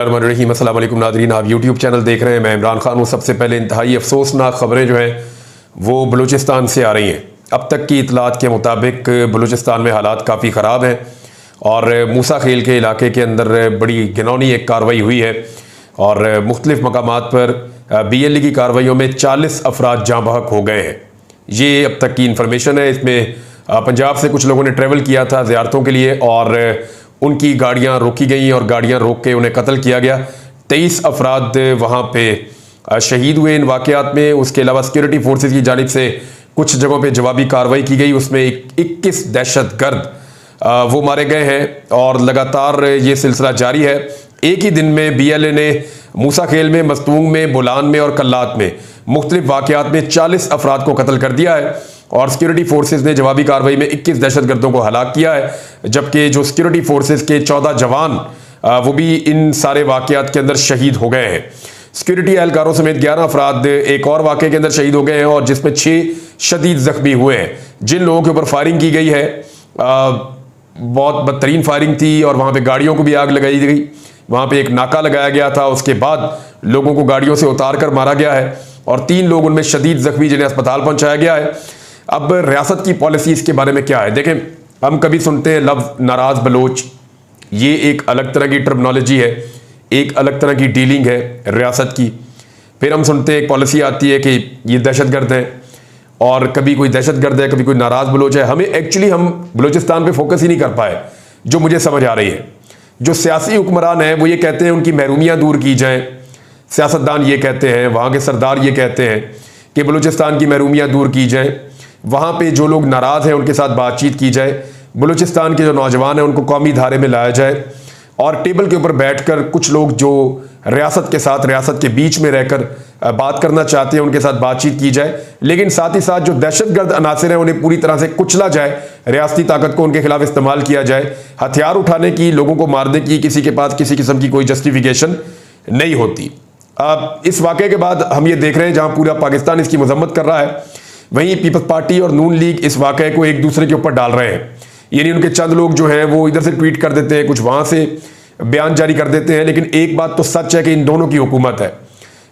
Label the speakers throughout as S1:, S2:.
S1: अस्सलाम वालेकुम नादरीन, आप यूट्यूब चैनल देख रहे हैं। मैं इमरान खान हूँ। सबसे पहले इंतहाई अफसोसनाक ख़बरें जो हैं वो बलूचिस्तान से आ रही हैं। अब तक की इतलात के मुताबिक बलूचिस्तान में हालात काफ़ी ख़राब हैं और मूसा खेल के इलाके के अंदर बड़ी घिनौनी एक कार्रवाई हुई है और मुख्तलिफ़ मकामात पर BLE की कार्रवाइयों में 40 अफराद जाँ बहक हो गए हैं। ये अब तक की इन्फॉर्मेशन है। इसमें पंजाब से कुछ लोगों ने ट्रैवल किया था ज़ियारतों के लिए और उनकी गाड़ियां रोकी गई और गाड़ियां रोक के उन्हें कत्ल किया गया। 23 अफराद वहाँ पे शहीद हुए इन वाक़यात में। उसके अलावा सिक्योरिटी फोर्सेस की जानिब से कुछ जगहों पे जवाबी कार्रवाई की गई। उसमें 21 दहशतगर्द वो मारे गए हैं और लगातार ये सिलसिला जारी है। एक ही दिन में BLA ने मूसा खेल में, मस्तूंग में, बोलान में और कल्लात में मुख्तलिफ वाक़यात में 40 अफराद को कत्ल कर दिया है और सिक्योरिटी फोर्सेस ने जवाबी कार्रवाई में 21 दहशतगर्दों को हलाक किया है, जबकि जो सिक्योरिटी फोर्सेस के 14 जवान वो भी इन सारे वाक़यात के अंदर शहीद हो गए हैं। सिक्योरिटी एहलकारों समेत 11 अफराद एक और वाक़े के अंदर शहीद हो गए हैं और जिसमें 6 शदीद जख्मी हुए हैं। जिन लोगों के ऊपर फायरिंग की गई है बहुत बदतरीन फायरिंग थी और वहाँ पर गाड़ियों को भी आग लगाई गई। वहाँ पर एक नाका लगाया गया था, उसके बाद लोगों को गाड़ियों से उतार कर मारा गया है और 3 लोग उनमें शदीद जख्मी जिन्हें अस्पताल पहुँचाया गया है। अब रियासत की पॉलिसी इसके बारे में क्या है? देखें, हम कभी सुनते हैं लफ्ज़ नाराज़ बलोच, ये एक अलग तरह की टर्मिनोलॉजी है, एक अलग तरह की डीलिंग है रियासत की। फिर हम सुनते हैं एक पॉलिसी आती है कि ये दहशतगर्द हैं और कभी कोई दहशतगर्द है, कभी कोई नाराज़ बलोच है। हमें एक्चुअली हम बलूचिस्तान पे फोकस ही नहीं कर पाए। जो मुझे समझ आ रही है, जो सियासी हुक्मरान हैं वो ये कहते हैं उनकी महरूमियाँ दूर की जाएँ। सियासतदान ये कहते हैं, वहाँ के सरदार ये कहते हैं कि बलूचिस्तान की महरूमियाँ दूर की जाएँ, वहाँ पे जो लोग नाराज़ हैं उनके साथ बातचीत की जाए, बलूचिस्तान के जो नौजवान हैं उनको कौमी धारे में लाया जाए और टेबल के ऊपर बैठकर कुछ लोग जो रियासत के साथ, रियासत के बीच में रहकर बात करना चाहते हैं उनके साथ बातचीत की जाए। लेकिन साथ ही साथ जो दहशतगर्द अनासिर हैं उन्हें पूरी तरह से कुचला जाए, रियासती ताकत को उनके खिलाफ इस्तेमाल किया जाए। हथियार उठाने की, लोगों को मारने की किसी के पास किसी किस्म की कोई जस्टिफिकेशन नहीं होती। अब इस वाक़े के बाद हम ये देख रहे हैं जहाँ पूरा पाकिस्तान इसकी मजम्मत कर रहा है, वहीं पीपल्स पार्टी और नून लीग इस वाक़े को एक दूसरे के ऊपर डाल रहे हैं। यानी उनके चंद लोग जो हैं वो इधर से ट्वीट कर देते हैं, कुछ वहाँ से बयान जारी कर देते हैं। लेकिन एक बात तो सच है कि इन दोनों की हुकूमत है।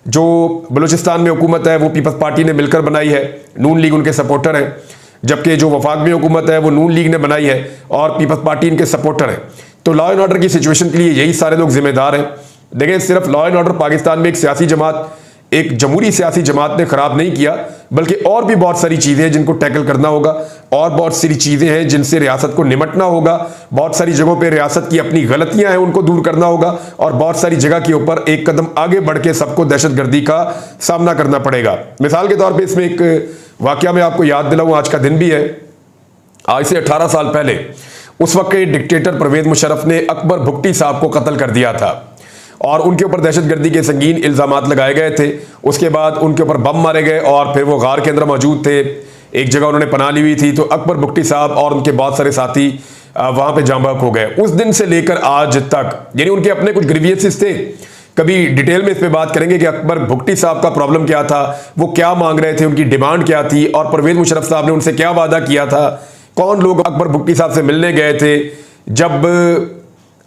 S1: जो बलूचिस्तान में हुकूमत है वो पीपल्स पार्टी ने मिलकर बनाई है, नून लीग उनके सपोर्टर हैं, जबकि जो वफाक में हुकूमत है वो नून लीग ने बनाई है और पीपल्स पार्टी इनके सपोर्टर हैं। तो लॉ एंड ऑर्डर की सिचुएशन के लिए यही सारे लोग जिम्मेदार हैं। देखिए, सिर्फ लॉ एंड ऑर्डर पाकिस्तान में एक सियासी जमात, एक जमहूरी सियासी जमात ने खराब नहीं किया, बल्कि और भी बहुत सारी चीजें हैं जिनको टैकल करना होगा और बहुत सारी चीजें हैं जिनसे रियासत को निमटना होगा। बहुत सारी जगहों पे रियासत की अपनी गलतियां हैं उनको दूर करना होगा और बहुत सारी जगह के ऊपर एक कदम आगे बढ़ के सबको दहशतगर्दी का सामना करना पड़ेगा। मिसाल के तौर पर इसमें एक वाकया मैं आपको याद दिलाऊं, आज का दिन भी है। आज से 18 साल पहले उस वक्त के डिक्टेटर परवेज मुशर्रफ ने अकबर भुट्टी साहब को कत्ल कर दिया था और उनके ऊपर दहशतगर्दी के संगीन इल्जामात लगाए गए थे। उसके बाद उनके ऊपर बम मारे गए और फिर वो गार के अंदर मौजूद थे, एक जगह उन्होंने पनाह ली हुई थी। तो अकबर भुट्टी साहब और उनके बहुत सारे साथी वहाँ पे जाँ बहक हो गए। उस दिन से लेकर आज तक, यानी उनके अपने कुछ ग्रीवियंसेस थे। कभी डिटेल में इस पर बात करेंगे कि अकबर भुट्टी साहब का प्रॉब्लम क्या था, वो क्या मांग रहे थे, उनकी डिमांड क्या थी और परवेज मुशर्रफ साहब ने उनसे क्या वादा किया था। कौन लोग अकबर भुट्टी साहब से मिलने गए थे। जब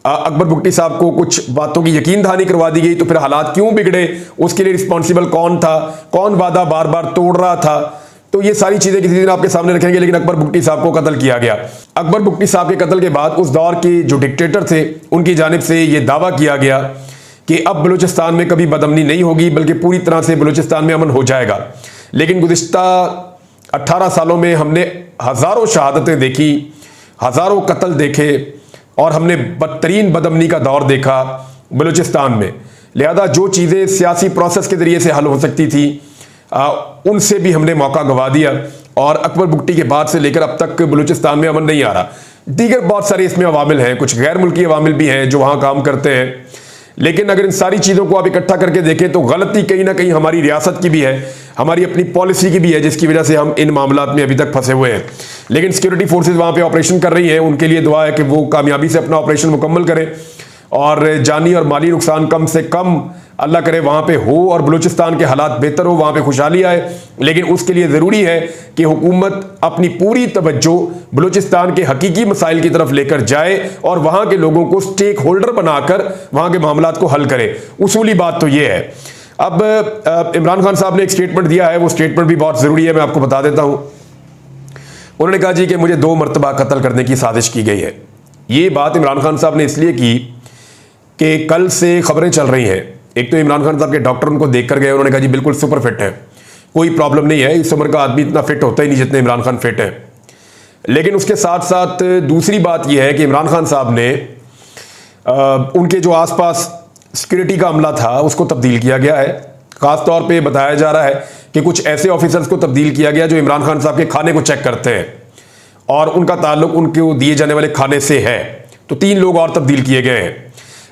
S1: अकबर भुट्टी साहब को कुछ बातों की यकीन दहानी करवा दी गई तो फिर हालात क्यों बिगड़े, उसके लिए रिस्पॉन्सिबल कौन था, कौन वादा बार बार तोड़ रहा था। तो ये सारी चीजें किसी दिन आपके सामने रखेंगे। लेकिन अकबर भुट्टी साहब को कत्ल किया गया। अकबर भुट्टी साहब के कत्ल के बाद उस दौर के जो डिक्टेटर थे उनकी जानिब से ये दावा किया गया कि अब बलूचिस्तान में कभी बदअमनी नहीं होगी, बल्कि पूरी तरह से बलूचिस्तान में अमन हो जाएगा। लेकिन गुज़िश्ता 18 सालों में हमने हज़ारों शहादतें देखी, हज़ारों कत्ल देखे और हमने बदतरीन बदअमनी का दौर देखा बलूचिस्तान में। लिहाजा जो चीज़ें सियासी प्रोसेस के ज़रिए से हल हो सकती थी उनसे भी हमने मौका गंवा दिया और अकबर भुट्टी के बाद से लेकर अब तक बलूचिस्तान में अमन नहीं आ रहा। दीगर बहुत सारे इसमें अवामिल हैं, कुछ गैर मुल्की अवामिल भी हैं जो वहाँ काम करते हैं। लेकिन अगर इन सारी चीज़ों को आप इकट्ठा करके देखें तो गलती कहीं ना कहीं हमारी रियासत की भी है, हमारी अपनी पॉलिसी की भी है, जिसकी वजह से हम इन मामलात में अभी तक फंसे हुए हैं। लेकिन सिक्योरिटी फोर्सेस वहाँ पे ऑपरेशन कर रही हैं, उनके लिए दुआ है कि वो कामयाबी से अपना ऑपरेशन मुकम्मल करें और जानी और माली नुकसान कम से कम अल्लाह करे वहाँ पे हो और बलूचिस्तान के हालात बेहतर हो, वहाँ पे खुशहाली आए। लेकिन उसके लिए ज़रूरी है कि हुकूमत अपनी पूरी तवज्जो बलूचिस्तान के हकीकी मसाइल की तरफ लेकर जाए और वहाँ के लोगों को स्टेक होल्डर बनाकर वहाँ के मामलात को हल करे। उसूली बात तो ये है। अब इमरान खान साहब ने एक स्टेटमेंट दिया है, वो स्टेटमेंट भी बहुत ज़रूरी है, मैं आपको बता देता हूँ। उन्होंने कहा जी कि मुझे 2 मरतबा कत्ल करने की साजिश की गई है। ये बात इमरान खान साहब ने इसलिए की कि कल से खबरें चल रही हैं। एक तो इमरान खान साहब के डॉक्टर उनको देख कर गए, उन्होंने कहा जी बिल्कुल सुपर फिट है, कोई प्रॉब्लम नहीं है, इस उम्र का आदमी इतना फिट होता ही नहीं जितने इमरान खान फिट है। लेकिन उसके साथ साथ दूसरी बात यह है कि इमरान खान साहब ने उनके जो आसपास सिक्योरिटी का अमला था उसको तब्दील किया गया है। खास तौर पे बताया जा रहा है कि कुछ ऐसे ऑफिसर्स को तब्दील किया गया जो इमरान खान साहब के खाने को चेक करते हैं और उनका ताल्लुक उनको दिए जाने वाले खाने से है। तो 3 लोग और तब्दील किए गए हैं।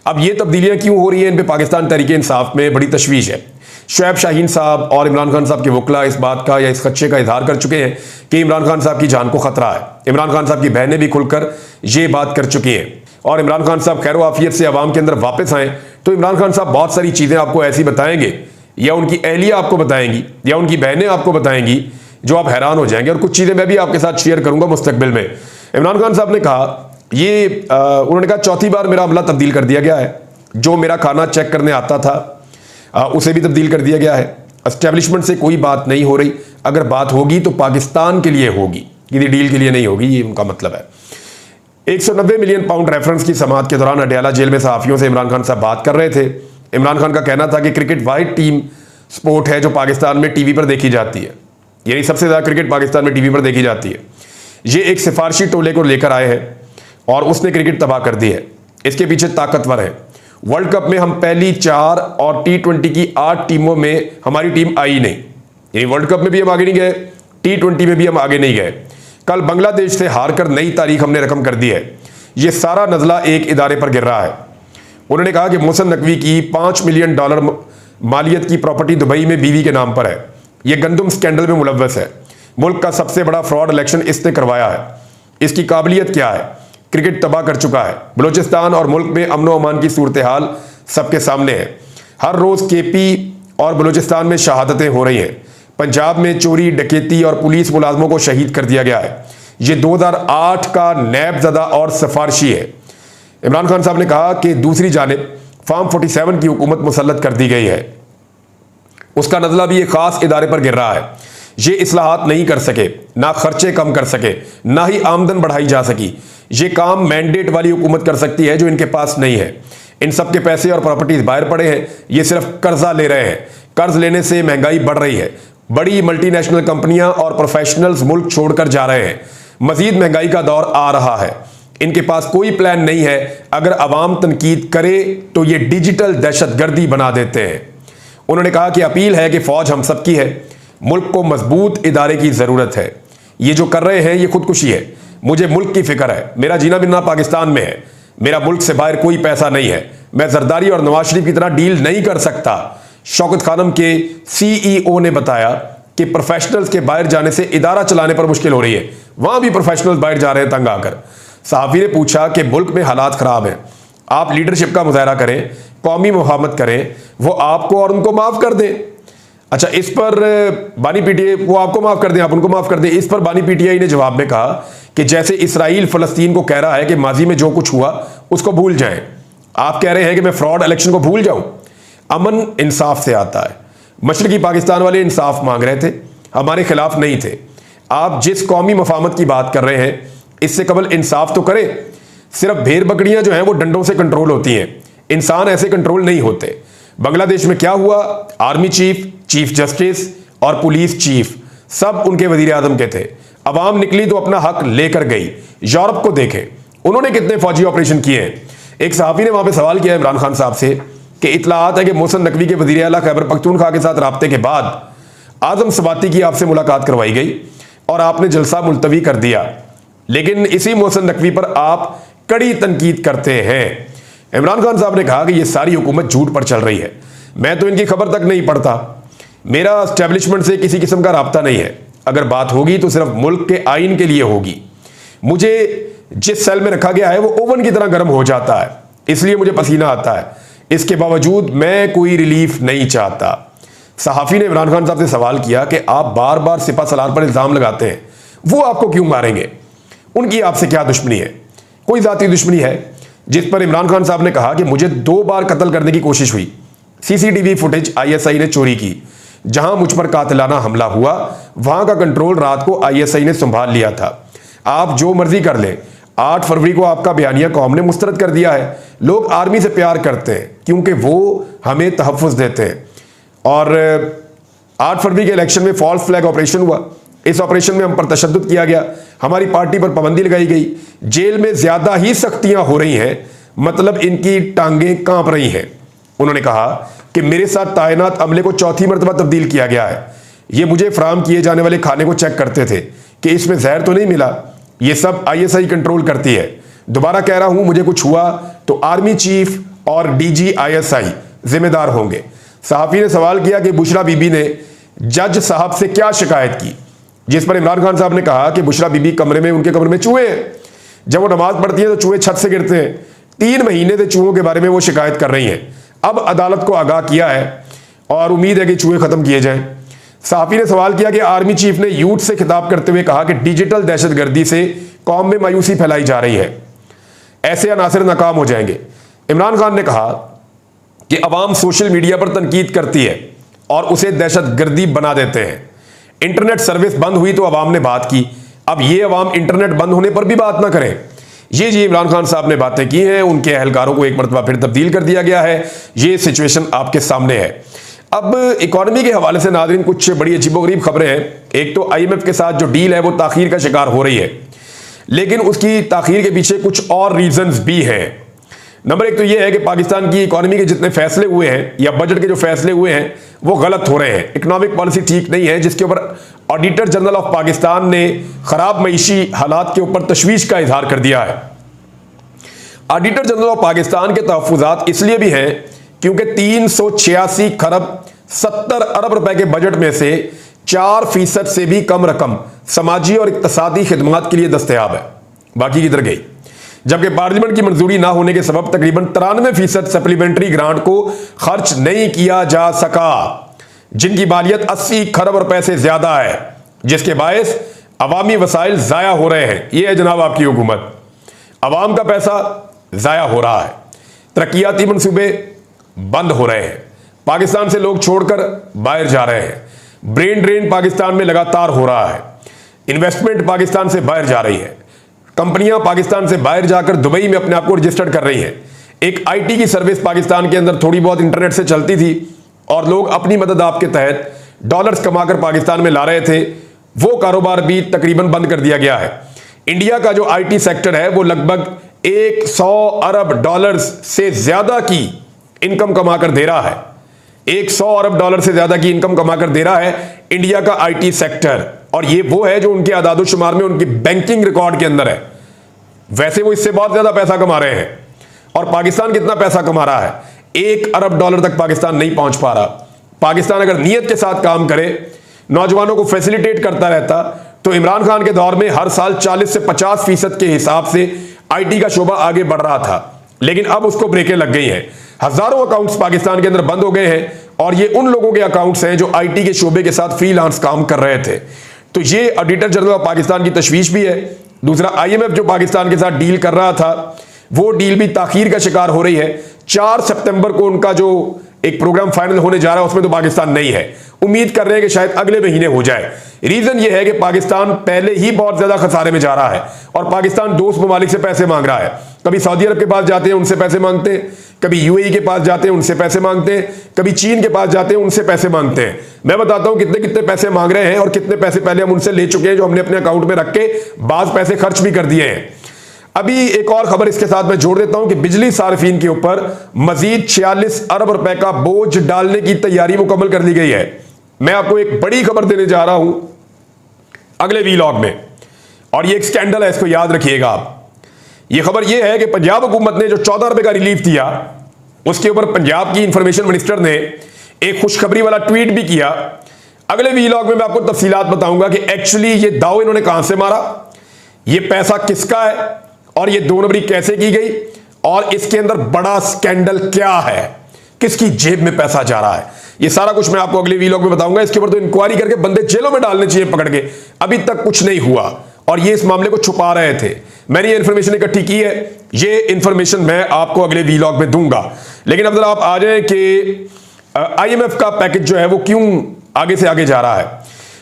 S1: अब ये तब्दीलियां क्यों हो रही हैं, इन पे पाकिस्तान तहरीक इंसाफ में बड़ी तशवीश है। शुएब शाहीन साहब और इमरान खान साहब के वकला इस बात का या इस खदशे का इजहार कर चुके हैं कि इमरान खान साहब की जान को खतरा है। इमरान खान साहब की बहनें भी खुलकर ये बात कर चुकी हैं और इमरान खान साहब खैर आफियत से आवाम के अंदर वापस आएँ तो इमरान खान साहब बहुत सारी चीज़ें आपको ऐसी बताएंगे या उनकी अहलिया आपको बताएंगी या उनकी बहनें आपको बताएंगी जो आप हैरान हो जाएंगे। और कुछ चीज़ें मैं भी आपके साथ शेयर करूंगा मुस्तकबिल में। इमरान खान साहब ने कहा उन्होंने कहा 4थी बार मेरा अमला तब्दील कर दिया गया है। जो मेरा खाना चेक करने आता था उसे भी तब्दील कर दिया गया है। एस्टेब्लिशमेंट से कोई बात नहीं हो रही, अगर बात होगी तो पाकिस्तान के लिए होगी, किसी डील के लिए नहीं होगी, ये उनका मतलब है। 190 मिलियन पाउंड रेफरेंस की समाअत के दौरान अडयाला जेल में सहाफियों से इमरान खान साहब बात कर रहे थे। इमरान खान का कहना था कि क्रिकेट वाहिद टीम स्पोर्ट है जो पाकिस्तान में टीवी पर देखी जाती है, यानी सबसे ज़्यादा क्रिकेट पाकिस्तान में टीवी पर देखी जाती है। ये एक सिफारशी टोले को लेकर आए हैं और उसने क्रिकेट तबाह कर दी है। इसके पीछे ताकतवर है। वर्ल्ड कप में हम पहली 4 और T20 की 8 टीमों में हमारी टीम आई नहीं, यानी वर्ल्ड कप में भी हम आगे नहीं गए, T20 में भी हम आगे नहीं गए। कल बांग्लादेश से हार कर नई तारीख हमने रकम कर दी है। ये सारा नजला एक इदारे पर गिर रहा है। उन्होंने कहा कि मोहसिन नकवी की $5 मिलियन मालियत की प्रॉपर्टी दुबई में बीवी के नाम पर है। यह गंदम स्कैंडल में मुलव्वस है। मुल्क का सबसे बड़ा फ्रॉड इलेक्शन इसने करवाया है। इसकी काबिलियत क्या है? क्रिकेट तबाह कर चुका है। बलूचिस्तान और मुल्क में अमन व अमान की सूरत हाल सबके सामने है। हर रोज़ KP और बलूचिस्तान में शहादतें हो रही हैं। पंजाब में चोरी, डकैती और पुलिस मुलाजमों को शहीद कर दिया गया है। ये 2008 का नैब ज़दा और सिफारशी है। इमरान खान साहब ने कहा कि दूसरी जानिब फार्म 47 की हुकूमत मुसल्लत कर दी गई है। उसका नजला भी एक खास इदारे पर गिर रहा है। ये इस्लाहात नहीं कर सके, ना खर्चे कम कर सके, ना ही आमदन बढ़ाई जा सकी। ये काम मैंडेट वाली हुकूमत कर सकती है जो इनके पास नहीं है। इन सब के पैसे और प्रॉपर्टीज बाहर पड़े हैं, ये सिर्फ कर्जा ले रहे हैं। कर्ज लेने से महंगाई बढ़ रही है। बड़ी मल्टीनेशनल कंपनियां और प्रोफेशनल्स मुल्क छोड़कर जा रहे हैं। मजीद महंगाई का दौर आ रहा है। इनके पास कोई प्लान नहीं है। अगर अवाम तनकीद करे तो ये डिजिटल दहशतगर्दी बना देते हैं। उन्होंने कहा कि अपील है कि फौज हम सबकी है। मुल्क को मजबूत इदारे की जरूरत है। ये जो कर रहे हैं ये खुदकुशी है। मुझे मुल्क की फिक्र है। मेरा जीना बिना पाकिस्तान में है। मेरा मुल्क से बाहर कोई पैसा नहीं है। मैं जरदारी और नवाज शरीफ की तरह डील नहीं कर सकता। शौकत खानम के CEO ने बताया कि प्रोफेशनल्स के बाहर जाने से इदारा चलाने पर मुश्किल हो रही है। वहां भी प्रोफेशनल्स बाहर जा रहे हैं तंग आकर। सहाफी ने पूछा कि मुल्क में हालात खराब हैं, आप लीडरशिप का मुजाहरा करें, कौमी मुफाहमत करें, वो आपको और उनको माफ कर दें। अच्छा, इस पर बानी PTI वो आपको माफ कर दें, आप उनको माफ कर दें। इस पर बानी PTI ने जवाब में कहा कि जैसे इसराइल फलस्तीन को कह रहा है कि माजी में जो कुछ हुआ उसको भूल जाएं, आप कह रहे हैं कि मैं फ्रॉड इलेक्शन को भूल जाऊं। अमन इंसाफ से आता है। मशरकी पाकिस्तान वाले इंसाफ मांग रहे थे, हमारे खिलाफ नहीं थे। आप जिस कौमी मफाहमत की बात कर रहे हैं इससे कबल इंसाफ तो करें। सिर्फ भेड़ बकरियां जो हैं वो डंडों से कंट्रोल होती हैं, इंसान ऐसे कंट्रोल नहीं होते। बांग्लादेश में क्या हुआ? आर्मी चीफ, चीफ जस्टिस और पुलिस चीफ सब उनके वजीर आजम के थे। अवाम निकली तो अपना हक लेकर गई। यूरोप को देखें, उन्होंने कितने फौजी ऑपरेशन किए हैं। एक सहाफी ने वहां पे सवाल किया इमरान खान साहब से कि इतलात है कि मोहसिन नकवी के वजीर आला खैबर पख्तूनख्वा के साथ राब्ते के बाद आजम सबाती की आपसे मुलाकात करवाई गई और आपने जलसा मुलतवी कर दिया, लेकिन इसी मोहसिन नकवी पर आप कड़ी तनकीद करते हैं। इमरान खान साहब ने कहा कि यह सारी हुकूमत झूठ पर चल रही है। मैं तो इनकी खबर तक नहीं पढ़ता। मेरा एस्टेब्लिशमेंट से किसी किस्म का राब्ता नहीं है। अगर बात होगी तो सिर्फ मुल्क के आइन के लिए होगी। मुझे जिस सेल में रखा गया है वो ओवन की तरह गर्म हो जाता है। इसलिए मुझे पसीना आता है, इसके बावजूद मैं कोई रिलीफ नहीं चाहता। सहाफ़ी ने इमरान खान साहब से सवाल किया कि आप बार बार सिपा सलार पर इल्ज़ाम लगाते हैं, वो आपको क्यों मारेंगे? उनकी आपसे क्या दुश्मनी है? कोई ज़ाती दुश्मनी है? जिस पर इमरान खान साहब ने कहा कि मुझे 2 बार कत्ल करने की कोशिश हुई, सीसीटीवी फुटेज ISI ने चोरी की, जहां मुझ पर कातिलाना हमला हुआ वहां का कंट्रोल रात को ISI ने संभाल लिया था। आप जो मर्जी कर लें, 8 फरवरी को आपका बयानिया कौम ने मुस्तरद कर दिया है। लोग आर्मी से प्यार करते हैं क्योंकि वो हमें तहफ़्फ़ुज़ देते हैं। और 8 फरवरी के इलेक्शन में फॉल्स फ्लैग ऑपरेशन हुआ, इस ऑपरेशन में हम पर तशद्दुद किया गया, हमारी पार्टी पर पाबंदी लगाई गई, जेल में ज्यादा ही सख्तियां हो रही हैं, मतलब इनकी टांगें कांप रही हैं। उन्होंने कहा कि मेरे साथ तैनात अमले को 4थी मरतबा तब्दील किया गया है। ये मुझे फराहम किए जाने वाले खाने को चेक करते थे कि इसमें जहर तो नहीं मिला। ये सब ISI कंट्रोल करती है। दोबारा कह रहा हूं, मुझे कुछ हुआ तो आर्मी चीफ और DG ISI जिम्मेदार होंगे। सहाफ़ी ने सवाल किया कि बुशरा बीबी ने जज साहब से क्या शिकायत की, जिस पर इमरान खान साहब ने कहा कि बुशरा बीबी उनके कमरे में चूहे हैं, जब वो नमाज पढ़ती है तो चूहे छत से गिरते हैं। 3 महीने से चूहों के बारे में वो शिकायत कर रही हैं। अब अदालत को आगाह किया है और उम्मीद है कि चूहे खत्म किए जाएं। सहाफ़ी ने सवाल किया कि आर्मी चीफ ने यूथ से खिताब करते हुए कहा कि डिजिटल दहशतगर्दी से कौम में मायूसी फैलाई जा रही है, ऐसे अनासर नाकाम हो जाएंगे। इमरान खान ने कहा कि अवाम सोशल मीडिया पर तनकीद करती है और उसे दहशतगर्दी बना देते हैं। इंटरनेट सर्विस बंद हुई तो अवाम ने बात की, अब ये अवाम इंटरनेट बंद होने पर भी बात ना करें। ये जी इमरान खान साहब ने बातें की हैं, उनके अहलकारों को एक मरतबा फिर तब्दील कर दिया गया है। ये सिचुएशन आपके सामने है। अब इकॉनमी के हवाले से नाज़रीन कुछ बड़ी अजीबोगरीब खबरें हैं। एक तो IMF के साथ जो डील है वो ताखीर का शिकार हो रही है, लेकिन उसकी ताखीर के पीछे कुछ और रीजंस भी हैं। नंबर 1 तो ये है कि पाकिस्तान की इकॉनमी के जितने फैसले हुए हैं या बजट के जो फैसले हुए हैं वो गलत हो रहे हैं। इकोनॉमिक पॉलिसी ठीक नहीं है, जिसके ऊपर ऑडिटर जनरल ऑफ पाकिस्तान ने खराब मईशी हालात के ऊपर तशवीश का इजहार कर दिया है। ऑडिटर जनरल ऑफ पाकिस्तान के तहफ़्फ़ुज़ात इसलिए भी हैं क्योंकि 386 खरब 70 अरब रुपए के बजट में से 4% से भी कम रकम समाजी और इक़्तिसादी खिदमात के लिए दस्तयाब है, बाकी किधर गई। जबकि पार्लियामेंट की मंजूरी ना होने के सबब तकरीबन 93% सप्लीमेंट्री ग्रांट को खर्च नहीं किया जा सका, जिनकी मालियत 80 खरब रुपए से ज्यादा है, जिसके बायस अवामी वसाइल जाया हो रहे हैं। यह है जनाब आपकी हुकूमत, अवाम का पैसा जाया हो रहा है, तरक्याती मंसूबे बंद हो रहे हैं, पाकिस्तान से लोग छोड़कर बाहर जा रहे हैं, ब्रेन ड्रेन पाकिस्तान में लगातार हो रहा है, इन्वेस्टमेंट पाकिस्तान से बाहर जा रही है, कंपनियां पाकिस्तान से बाहर जाकर दुबई में अपने आप को रजिस्टर्ड कर रही हैं। एक IT की सर्विस पाकिस्तान के अंदर थोड़ी बहुत इंटरनेट से चलती थी और लोग अपनी मदद आपके तहत डॉलर्स कमाकर पाकिस्तान में ला रहे थे, वो कारोबार भी तकरीबन बंद कर दिया गया है। इंडिया का जो IT सेक्टर है वो लगभग 100 अरब डॉलर्स से ज्यादा की इनकम कमाकर दे रहा है। 100 अरब डॉलर से ज्यादा की इनकम कमाकर दे रहा है इंडिया का IT सेक्टर, और ये वो है जो उनके आदादोशुमार में उनकी बैंकिंग रिकॉर्ड के अंदर है। वैसे वो इससे बहुत ज्यादा पैसा कमा रहे हैं, और पाकिस्तान कितना पैसा कमा रहा है? 1 अरब डॉलर तक पाकिस्तान नहीं पहुंच पा रहा। पाकिस्तान अगर नीयत के साथ काम करे, नौजवानों को फैसिलिटेट करता रहता, तो इमरान खान के दौर में हर साल 40 से 50% के हिसाब से IT का शोबा आगे बढ़ रहा था। लेकिन अब उसको ब्रेकें लग गई हैं। हजारों अकाउंट्स पाकिस्तान के अंदर बंद हो गए हैं, और ये उन लोगों के अकाउंट्स हैं जो IT के शोबे के साथ फ्रीलांस काम कर रहे थे। तो ये ऑडिटर जनरल ऑफ पाकिस्तान की तशवीश भी है। दूसरा, IMF जो पाकिस्तान के साथ डील कर रहा था वो डील भी ताखीर का शिकार हो रही है। 4 सितंबर को उनका जो एक प्रोग्राम फाइनल होने जा रहा है उसमें तो पाकिस्तान नहीं है। उम्मीद कर रहे हैं कि शायद अगले महीने हो जाए। रीजन ये है कि पाकिस्तान पहले ही बहुत ज्यादा खसारे में जा रहा है, और पाकिस्तान दोस्त ममालिक से पैसे मांग रहा है। कभी सऊदी अरब के पास जाते हैं, उनसे पैसे मांगते हैं, कभी UAE के पास जाते हैं, उनसे पैसे मांगते हैं, कभी चीन के पास जाते हैं, उनसे पैसे मांगते हैं। मैं बताता हूं कितने कितने पैसे मांग रहे हैं और कितने पैसे पहले हम उनसे ले चुके हैं, जो हमने अपने अकाउंट में रख के बाज पैसे खर्च भी कर दिए हैं। अभी एक और खबर इसके साथ मैं जोड़ देता हूं कि बिजली सार्फिन के ऊपर मजीद 46 अरब रुपए का बोझ डालने की तैयारी मुकम्मल कर ली गई है। मैं आपको एक बड़ी खबर देने जा रहा हूं अगले वीलॉग में, और ये एक स्कैंडल है, इसको याद रखिएगा आप। ये खबर ये है कि पंजाब हुकूमत ने जो 14 रुपए का रिलीफ दिया, उसके ऊपर पंजाब की इंफॉर्मेशन मिनिस्टर ने एक खुशखबरी वाला ट्वीट भी किया। अगले वीलॉग में मैं आपको तफसीलात बताऊंगा कि एक्चुअली ये दाव इन्होंने कहां से मारा, ये पैसा किसका है, और ये 2 नंबरी कैसे की गई, और इसके अंदर बड़ा स्कैंडल क्या है, किसकी जेब में पैसा जा रहा है, ये सारा कुछ मैं आपको अगले वीलॉग में बताऊंगा। इसके ऊपर तो इंक्वायरी करके बंदे जेलों में डालने चाहिए पकड़ के, अभी तक कुछ नहीं हुआ और ये इस मामले को छुपा रहे थे। मैंने ये इंफॉर्मेशन इकट्ठी की है, ये इंफॉर्मेशन मैं आपको अगले वीलॉग में दूंगा। लेकिन अब जरा आप आ जाए कि IMF का पैकेज जो है वो क्यों आगे से आगे जा रहा है।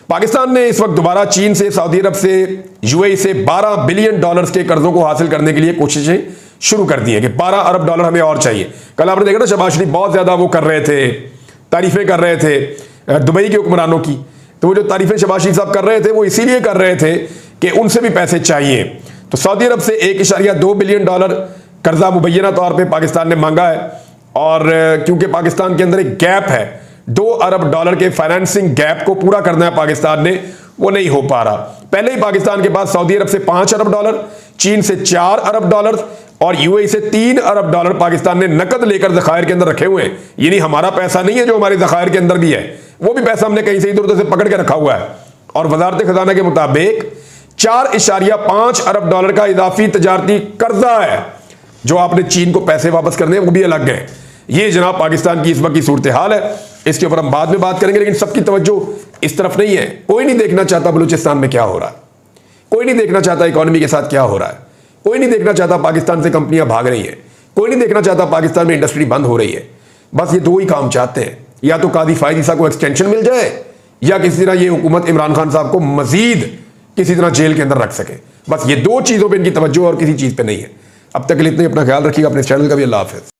S1: पाकिस्तान ने इस वक्त दोबारा चीन से, सऊदी अरब से, UAE से $12 बिलियन के कर्जों को हासिल करने के लिए कोशिशें शुरू कर दी है कि $12 अरब हमें और चाहिए। कल आपने देखा ना, शहबाज शरीफ बहुत ज्यादा वो कर रहे थे, तारीफें कर रहे थे दुबई के हुक्मरानों की। तो वो जो तारीफें शहबाज शरीफ साहब कर रहे थे वो इसीलिए कर रहे थे कि उनसे भी पैसे चाहिए। तो सऊदी अरब से $1.2 बिलियन कर्जा मुबैना तौर पे पाकिस्तान ने मांगा है, और क्योंकि पाकिस्तान के अंदर एक गैप है, $2 अरब के फाइनेंसिंग गैप को पूरा करना है पाकिस्तान ने, वो नहीं हो पा रहा। पहले ही पाकिस्तान के पास सऊदी अरब से $5 अरब, चीन से $4 अरब और UAE से $3 अरब पाकिस्तान ने नकद लेकर ज़खायर के अंदर रखे हुए हैं। ये नहीं हमारा पैसा नहीं है जो हमारे ज़खायर के अंदर भी है, वो भी पैसा हमने कहीं से इधर उधर से पकड़ के रखा हुआ है। और वजारत खजाना के मुताबिक $4.5 अरब का इजाफी तजारती कर्जा है जो आपने चीन को पैसे वापस करने हैं, वो भी अलग है। ये जनाब पाकिस्तान की इस वक्त की सूरत हाल है, इसके ऊपर हम बाद में बात करेंगे। लेकिन सबकी तवज्जो इस तरफ नहीं है, कोई नहीं देखना चाहता बलूचिस्तान में क्या हो रहा है, कोई नहीं देखना चाहता इकोनॉमी के साथ क्या हो रहा है, कोई नहीं देखना चाहता पाकिस्तान से कंपनियां भाग रही हैं, कोई नहीं देखना चाहता पाकिस्तान में इंडस्ट्री बंद हो रही है। बस ये दो ही काम चाहते हैं, या तो कादी फायद ईसा को एक्सटेंशन मिल जाए, या किसी तरह ये हुकूमत इमरान खान साहब को मजीद किसी तरह जेल के अंदर रख सके। बस ये दो चीज़ों पर इनकी तवज्जो और किसी चीज़ पर नहीं है। अब तक के लिए इतना, अपना ख्याल रखिएगा, अपने चैनल का भी। अल्लाह हाफिज़।